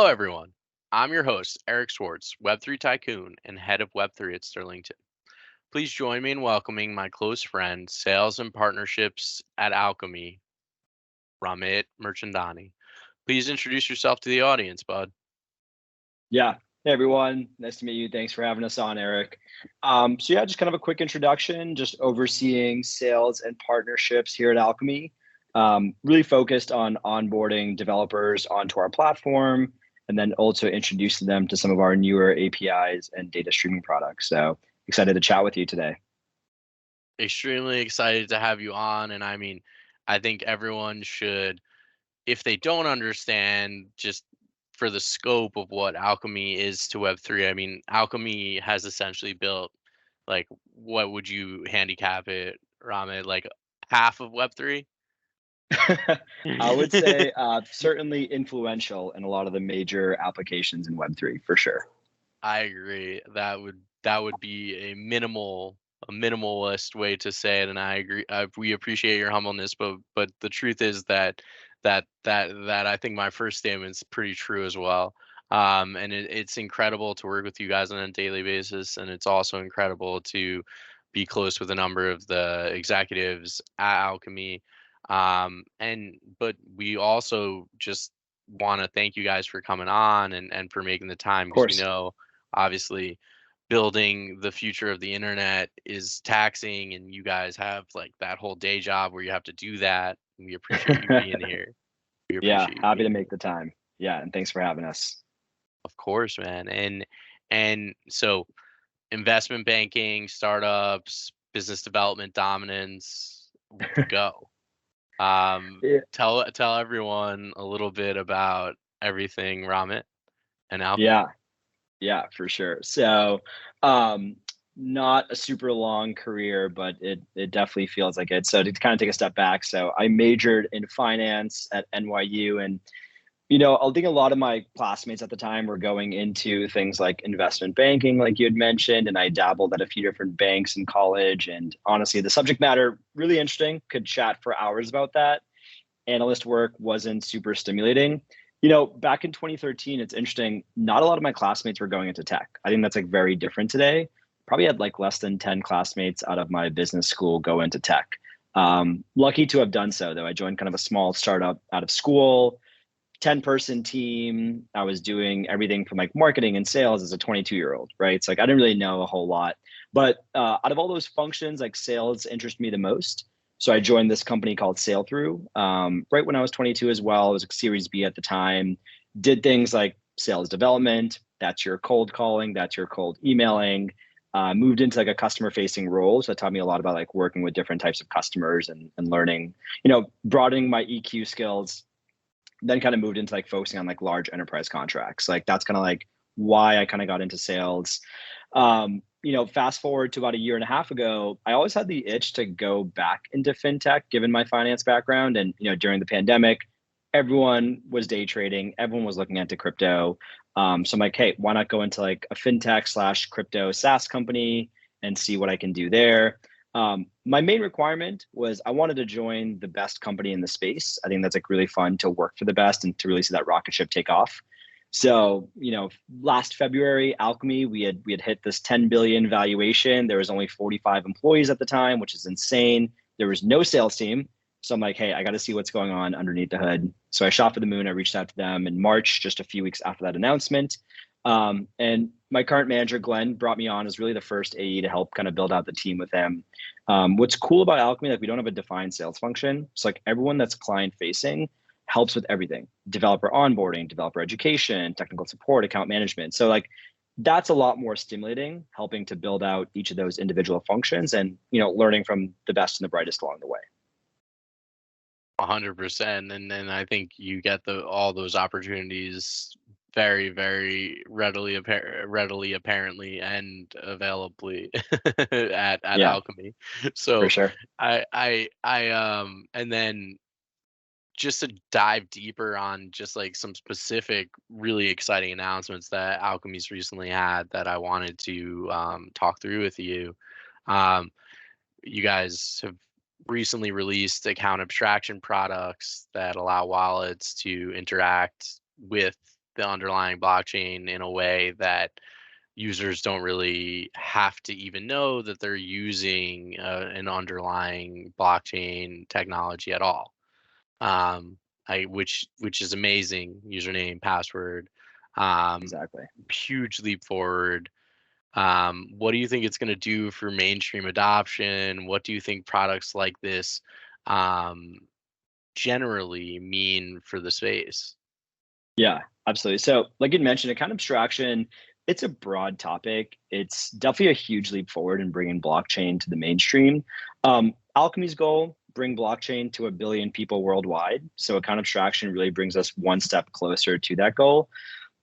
Hello, everyone. I'm your host, Eric Schwartz, Web3 Tycoon and head of Web3 at Sterlington. Please join me in welcoming my close friend, sales and partnerships at Alchemy, Romit Mirchandani. Please introduce yourself to the audience, bud. Yeah. Hey, everyone. Nice to meet you. Thanks for having us on, Eric. Just kind of a quick introduction, just overseeing sales and partnerships here at Alchemy. Really focused on onboarding developers onto our platform and then also introducing them to some of our newer APIs and data streaming products. So excited to chat with you today. Extremely excited to have you on. And I think everyone should, if they don't understand just for the scope of what Alchemy is to Web3, Alchemy has essentially built, like, what would you handicap it, Ramit? Like half of Web3? I would say certainly influential in a lot of the major applications in Web3 for sure. I agree. That would be a minimalist way to say it, and I agree. We appreciate your humbleness, but the truth is that I think my first statement's pretty true as well. And it's incredible to work with you guys on a daily basis, and it's also incredible to be close with a number of the executives at Alchemy. But we also just want to thank you guys for coming on and for making the time, Of because we course. know obviously building the future of the internet is taxing, and you guys have like that whole day job where you have to do that. We appreciate you being here. We Yeah, appreciate you happy being to here. make the time. Yeah, and thanks for having us. Of course, man. And so investment banking, startups, business development dominance, go. Yeah, Tell everyone a little bit about everything Ramit and Alchemy. yeah, yeah, for sure. So, um, not a super long career, but it definitely feels like it. So to kind of take a step back, so I majored in finance at NYU, and I think a lot of my classmates at the time were going into things like investment banking, like you had mentioned, and I dabbled at a few different banks in college. And honestly, the subject matter really interesting. Could chat for hours about that. Analyst work wasn't super stimulating. Back in 2013, it's interesting. Not a lot of my classmates were going into tech. I think that's like very different today. Probably had like less than 10 classmates out of my business school go into tech. Lucky to have done so, though. I joined kind of a small startup out of school, 10-person team. I was doing everything from like marketing and sales as a 22-year-old, right? It's like I didn't really know a whole lot. But out of all those functions, like sales interested me the most. So I joined this company called Sail Through right when I was 22 as well. It was a Series B at the time. Did things like sales development. That's your cold calling. That's your cold emailing. Moved into like a customer facing role. So it taught me a lot about like working with different types of customers and learning, broadening my EQ skills. Then kind of moved into like focusing on like large enterprise contracts. Like that's kind of like why I kind of got into sales. Fast forward to about a year and a half ago, I always had the itch to go back into fintech given my finance background. And, during the pandemic, everyone was day trading, everyone was looking into crypto. So I'm like, hey, why not go into like a fintech slash crypto SaaS company and see what I can do there? My main requirement was I wanted to join the best company in the space. I think that's like really fun to work for the best and to really see that rocket ship take off. So, last February, Alchemy, we had hit this 10 billion valuation. There was only 45 employees at the time, which is insane. There was no sales team. So I'm like, hey, I got to see what's going on underneath the hood. So I shot for the moon. I reached out to them in March, just a few weeks after that announcement. And my current manager, Glenn, brought me on as really the first AE to help kind of build out the team with him. What's cool about Alchemy, like we don't have a defined sales function. So like everyone that's client facing helps with everything: developer onboarding, developer education, technical support, account management. So like that's a lot more stimulating, helping to build out each of those individual functions and learning from the best and the brightest along the way. 100%. And then I think you get all those opportunities very, very readily, apparently, and availably at Yeah, Alchemy. for So sure. and then just to dive deeper on just like some specific really exciting announcements that Alchemy's recently had that I wanted to talk through with you. Um, you guys have recently released account abstraction products that allow wallets to interact with the underlying blockchain in a way that users don't really have to even know that they're using an underlying blockchain technology at all. Um, which is amazing. Username, password, um, Exactly. huge leap forward. What do you think it's going to do for mainstream adoption? What do you think products like this um, generally mean for the space? Yeah, absolutely. So, like you mentioned, account abstraction, it's a broad topic. It's definitely a huge leap forward in bringing blockchain to the mainstream. Alchemy's goal, bring blockchain to a billion people worldwide. So, account abstraction really brings us one step closer to that goal.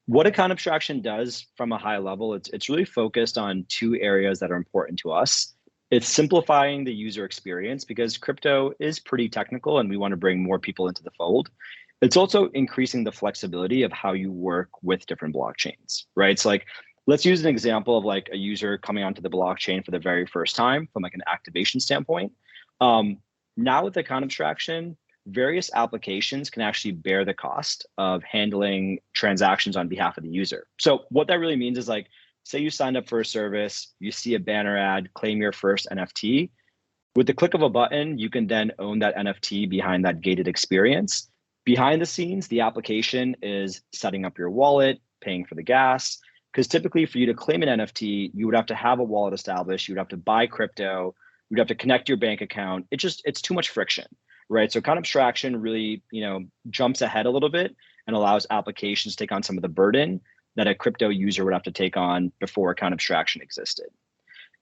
What account abstraction does from a high level, it's really focused on two areas that are important to us. It's simplifying the user experience because crypto is pretty technical and we want to bring more people into the fold. It's also increasing the flexibility of how you work with different blockchains, right? So like let's use an example of like a user coming onto the blockchain for the very first time from like an activation standpoint. Um, Now with account abstraction, various applications can actually bear the cost of handling transactions on behalf of the user. So what that really means is like, say you signed up for a service, you see a banner ad, claim your first NFT. With the click of a button, you can then own that NFT behind that gated experience. Behind the scenes, the application is setting up your wallet, paying for the gas. Because typically, for you to claim an NFT, you would have to have a wallet established. You would have to buy crypto. You'd have to connect your bank account. It's too much friction, right? So, account abstraction really, jumps ahead a little bit and allows applications to take on some of the burden that a crypto user would have to take on before account abstraction existed.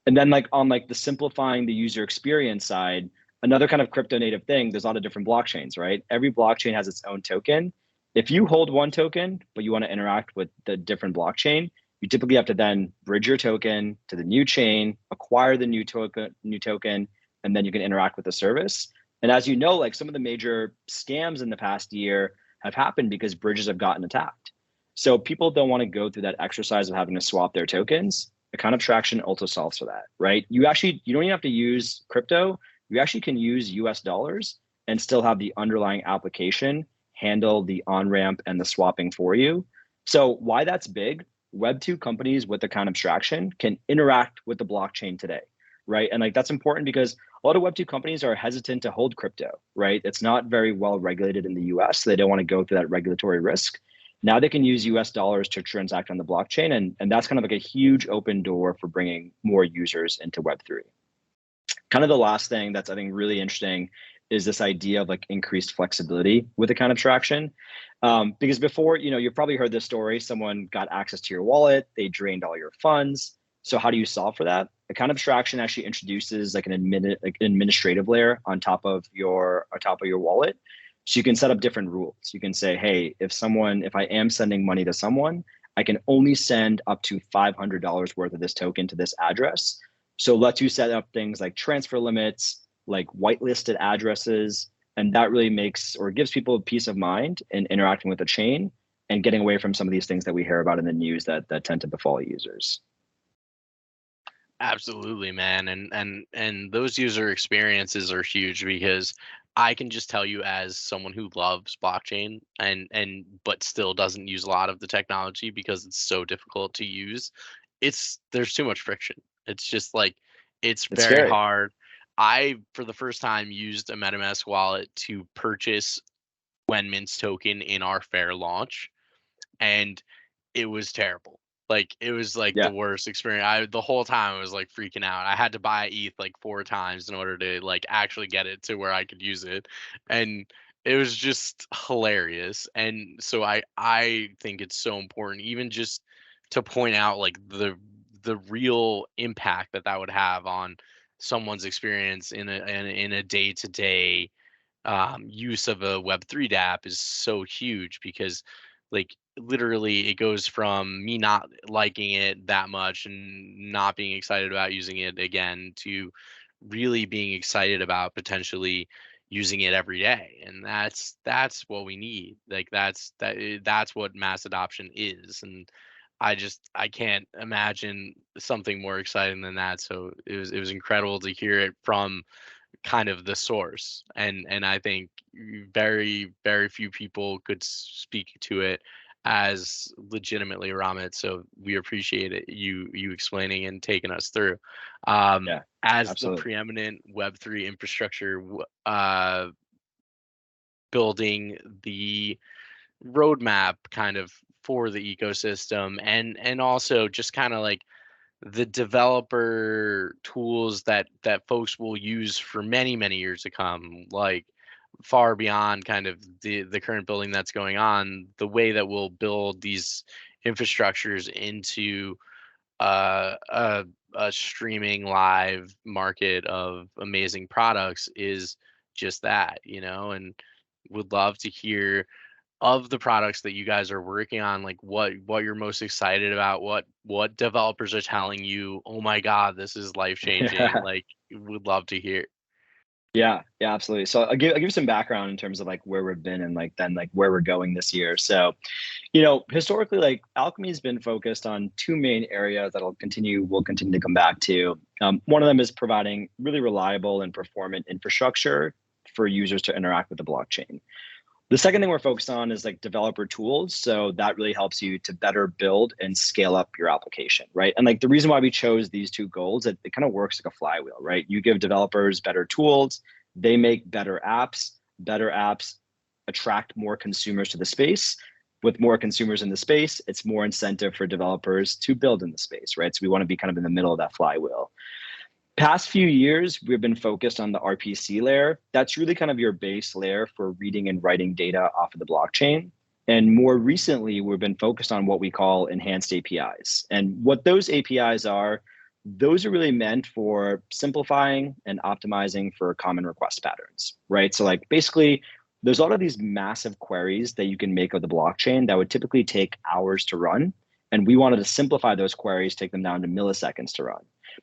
And then like on like the simplifying the user experience side, another kind of crypto native thing, there's a lot of different blockchains, right? Every blockchain has its own token. If you hold one token, but you want to interact with the different blockchain, you typically have to then bridge your token to the new chain, acquire the new token, and then you can interact with the service. And as you know, like some of the major scams in the past year have happened because bridges have gotten attacked. So people don't want to go through that exercise of having to swap their tokens. Account abstraction also solves for that, right? You don't even have to use crypto. You actually can use US dollars and still have the underlying application handle the on-ramp and the swapping for you. So why that's big, Web2 companies with account abstraction can interact with the blockchain today, right? And like that's important because a lot of Web2 companies are hesitant to hold crypto, right? It's not very well regulated in the US. So they don't want to go through that regulatory risk. Now they can use US dollars to transact on the blockchain. And that's kind of like a huge open door for bringing more users into Web3. Kind of the last thing that's, I think, really interesting is this idea of like increased flexibility with account abstraction. Because before, you've probably heard this story. Someone got access to your wallet, they drained all your funds. So how do you solve for that? Account abstraction actually introduces like an administrative layer on top of your wallet. So you can set up different rules. You can say, hey, if I am sending money to someone, I can only send up to $500 worth of this token to this address. So lets you set up things like transfer limits, like whitelisted addresses, and that really makes or gives people peace of mind in interacting with the chain and getting away from some of these things that we hear about in the news that tend to befall users. Absolutely, man. And those user experiences are huge because I can just tell you as someone who loves blockchain and but still doesn't use a lot of the technology because it's so difficult to use. There's too much friction. It's just like it's It's very scary. hard. I for the first time used a MetaMask wallet to purchase when Mint's token in our fair launch, and it was terrible. Like it was like the Yeah. worst experience. The whole time I was like freaking out. I had to buy ETH like 4 times in order to like actually get it to where I could use it. And it was just hilarious. And so I think it's so important even just to point out like the real impact that that would have on someone's experience in a day-to-day use of a Web3 app is so huge because, like, literally, it goes from me not liking it that much and not being excited about using it again to really being excited about potentially using it every day. And that's what we need. Like that's what mass adoption is. And I can't imagine something more exciting than that. So it was incredible to hear it from kind of the source, and I think very few people could speak to it as legitimately, Ramit. So we appreciate it, you explaining and taking us through. Yeah, As the absolutely. preeminent Web3 infrastructure, building the roadmap kind of for the ecosystem, and also just kind of like the developer tools that folks will use for many years to come, like far beyond kind of the current building that's going on, the way that we'll build these infrastructures into a streaming live market of amazing products is just that, and would love to hear of the products that you guys are working on, like what you're most excited about, what developers are telling you, oh my god, this is life changing, like would love to hear. Yeah, yeah, absolutely. So I'll give you some background in terms of like where we've been and like then like where we're going this year. So, historically, like Alchemy has been focused on two main areas we'll continue to come back to. One of them is providing really reliable and performant infrastructure for users to interact with the blockchain. The second thing we're focused on is like developer tools. So that really helps you to better build and scale up your application, right? And like the reason why we chose these two goals, it kind of works like a flywheel, right? You give developers better tools, they make better apps attract more consumers to the space. With more consumers in the space, it's more incentive for developers to build in the space, right? So we want to be kind of in the middle of that flywheel. Past few years, we've been focused on the RPC layer. That's really kind of your base layer for reading and writing data off of the blockchain. And more recently, we've been focused on what we call enhanced APIs. And what those APIs are, those are really meant for simplifying and optimizing for common request patterns, right? So like basically, there's a lot of these massive queries that you can make of the blockchain that would typically take hours to run. And we wanted to simplify those queries, take them down to milliseconds to run.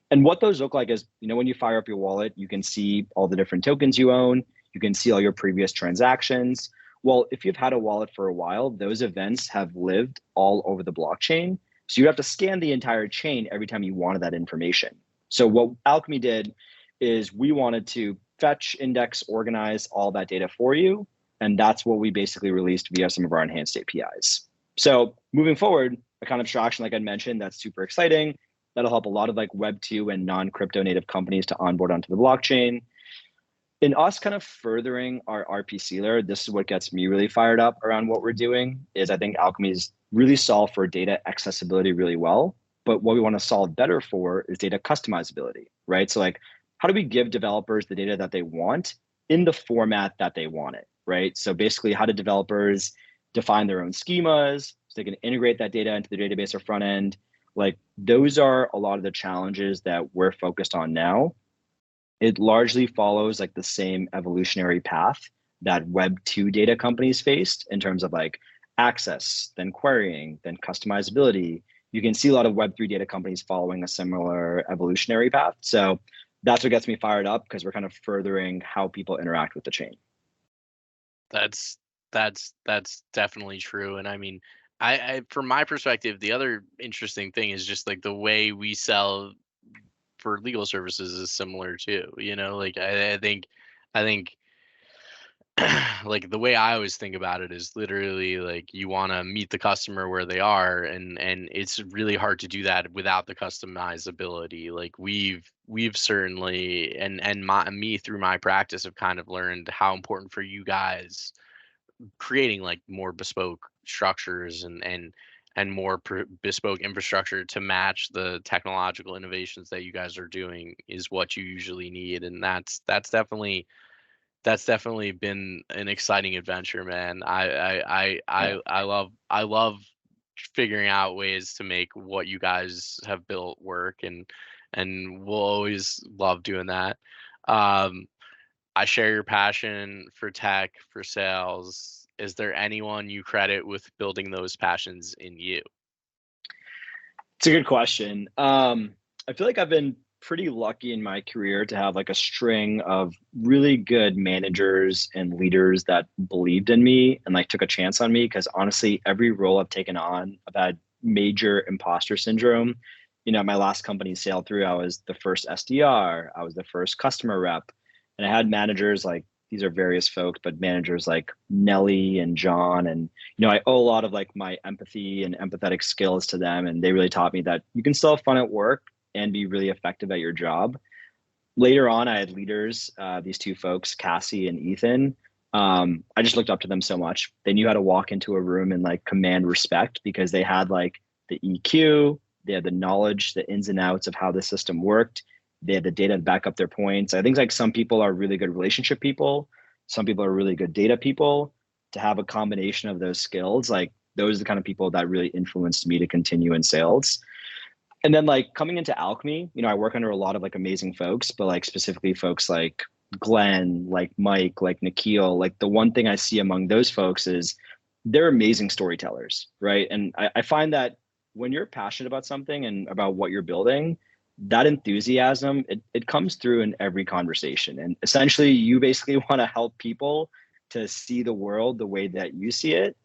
And what those look like is, when you fire up your wallet, you can see all the different tokens you own. You can see all your previous transactions. Well, if you've had a wallet for a while, those events have lived all over the blockchain. So you have to scan the entire chain every time you wanted that information. So what Alchemy did is we wanted to fetch, index, organize all that data for you. And that's what we basically released via some of our enhanced APIs. So moving forward, a kind of abstraction, like I mentioned, that's super exciting. That'll help a lot of like Web2 and non-crypto native companies to onboard onto the blockchain. In us kind of furthering our RPC layer, this is what gets me really fired up around what we're doing is I think Alchemy's really solved for data accessibility really well. But what we want to solve better for is data customizability, right? So like, how do we give developers the data that they want in the format that they want it, right? So basically, how do developers define their own schemas so they can integrate that data into the database or front end? Like those are a lot of the challenges that we're focused on now. It largely follows like the same evolutionary path that Web2 data companies faced in terms of like access, then querying, then customizability. You can see a lot of Web3 data companies following a similar evolutionary path. So that's what gets me fired up because we're kind of furthering how people interact with the chain. That's that's definitely true. And I mean, I from my perspective, the other interesting thing is just like the way we sell for legal services is similar too. Like I think like the way I always think about it is literally like you want to meet the customer where they are, and it's really hard to do that without the customizability. Like we've certainly, and me through my practice have kind of learned how important for you guys creating like more bespoke structures and more bespoke infrastructure to match the technological innovations that you guys are doing is what you usually need. And that's definitely been an exciting adventure, man. Yeah. I love figuring out ways to make what you guys have built work, and we'll always love doing that. um I share your passion for tech, for sales. Is there anyone you credit with building those passions in you? It's a good question. I feel like I've been pretty lucky in my career to have like a string of really good managers and leaders that believed in me and like took a chance on me. Because honestly, every role I've taken on, I've had major imposter syndrome. My last company sailed through, I was the first SDR, I was the first customer rep, and I had managers like these are various folks, but managers like Nelly and John. And, I owe a lot of like my empathy and empathetic skills to them. And they really taught me that you can still have fun at work and be really effective at your job. Later on, I had leaders, these two folks, Cassie and Ethan. I just looked up to them so much. They knew how to walk into a room and like command respect because they had like the EQ, they had the knowledge, the ins and outs of how the system worked. They had the data to back up their points. I think like some people are really good relationship people. Some people are really good data people. To have a combination of those skills, like those are the kind of people that really influenced me to continue in sales. And then like coming into Alchemy, I work under a lot of like amazing folks, but like specifically folks like Glenn, like Mike, like Nikhil, like the one thing I see among those folks is they're amazing storytellers, right? And I find that when you're passionate about something and about what you're building, that enthusiasm, it comes through in every conversation. And essentially you basically want to help people to see the world the way that you see it.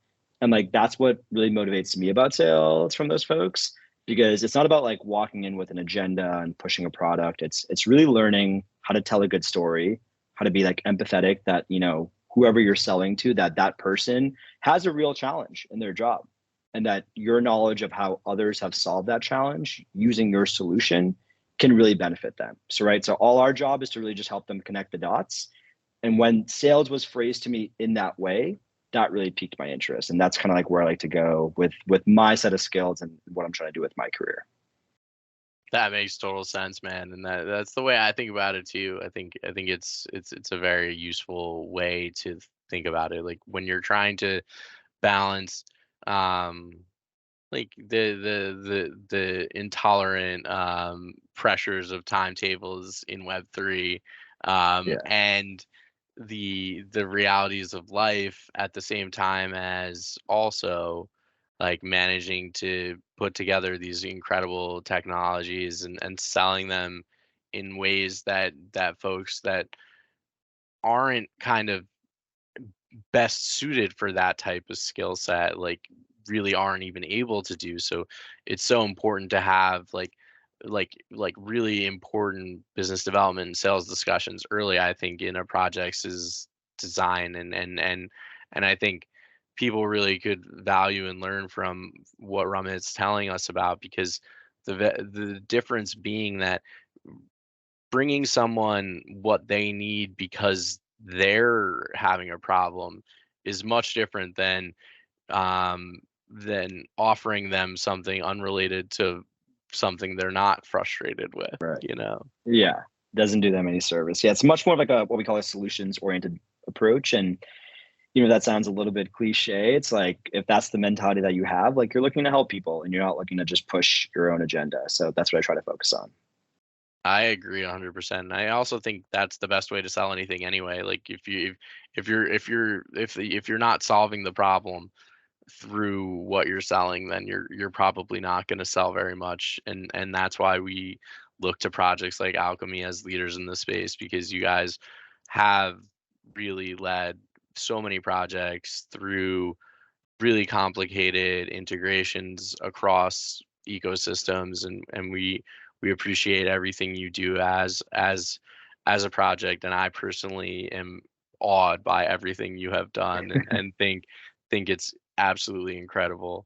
And like that's what really motivates me about sales from those folks, because it's not about like walking in with an agenda and pushing a product. It's really learning how to tell a good story, how to be like empathetic that, whoever you're selling to, that person has a real challenge in their job, and that your knowledge of how others have solved that challenge using your solution can really benefit them. So all our job is to really just help them connect the dots. And when sales was phrased to me in that way, that really piqued my interest. And that's kind of like where I like to go with my set of skills and what I'm trying to do with my career. That makes total sense, man, and that's the way I think about it too. I think it's a very useful way to think about it. Like when you're trying to balance, um, like the intolerant pressures of timetables in Web3, Yeah. and the realities of life at the same time as also like managing to put together these incredible technologies and selling them in ways that folks that aren't kind of best suited for that type of skill set like really aren't even able to do. So it's so important to have like really important business development and sales discussions early, I think, in a project's is design. And I think people really could value and learn from what Romit's telling us about, because the difference being that bringing someone what they need because they're having a problem is much different than offering them something unrelated to something they're not frustrated with, Right. you know? Yeah. Doesn't do them any service. Yeah. It's much more like what we call a solutions oriented approach. And, that sounds a little bit cliche. It's like, if that's the mentality that you have, like you're looking to help people and you're not looking to just push your own agenda. So that's what I try to focus on. I agree 100%. And I also think that's the best way to sell anything anyway. Like if you're not solving the problem through what you're selling, then you're probably not going to sell very much. And that's why we look to projects like Alchemy as leaders in the space, because you guys have really led so many projects through really complicated integrations across ecosystems, and we appreciate everything you do as a project. And I personally am awed by everything you have done, and think it's absolutely incredible.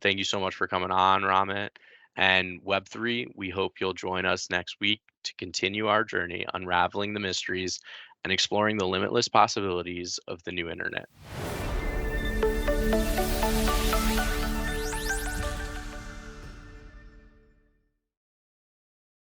Thank you so much for coming on, Ramit. And Web3, we hope you'll join us next week to continue our journey unraveling the mysteries and exploring the limitless possibilities of the new internet.